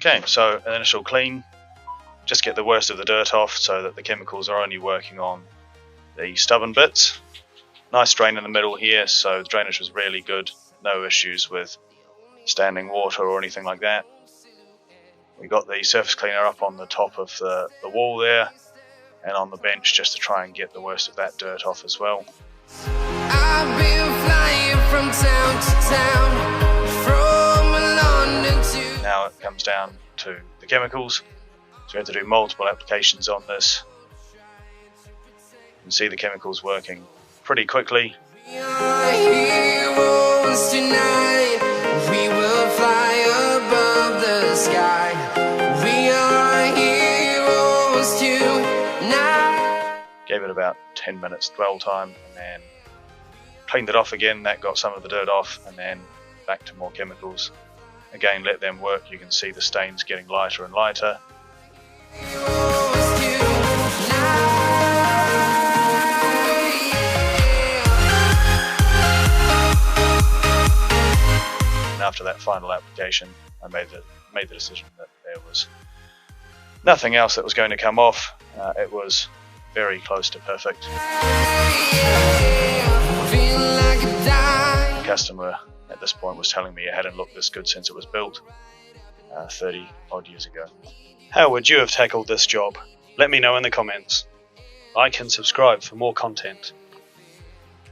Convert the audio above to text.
Okay, so an initial clean, just get the worst of the dirt off so that the chemicals are only working on the stubborn bits. Nice drain in the middle here, so the drainage was really good, no issues with standing water or anything like that. We got the surface cleaner up on the top of the wall there and on the bench just to try and get the worst of that dirt off as well. I've been flying from town to town, from London to... Now it comes down to the chemicals, so we have to do multiple applications on this. You can see the chemicals working pretty quickly. We are heroes tonight, we will fly above the sky. We are heroes tonight. Gave it about 10 minutes dwell time and then cleaned it off again. That got some of the dirt off, and then back to more chemicals. Again, let them work. You can see the stains getting lighter and lighter. And after that final application, I made the decision that there was nothing else that was going to come off. It was very close to perfect. The customer at this point was telling me it hadn't looked this good since it was built 30 odd years ago. How would you have tackled this job? Let me know in the comments. Like and subscribe for more content.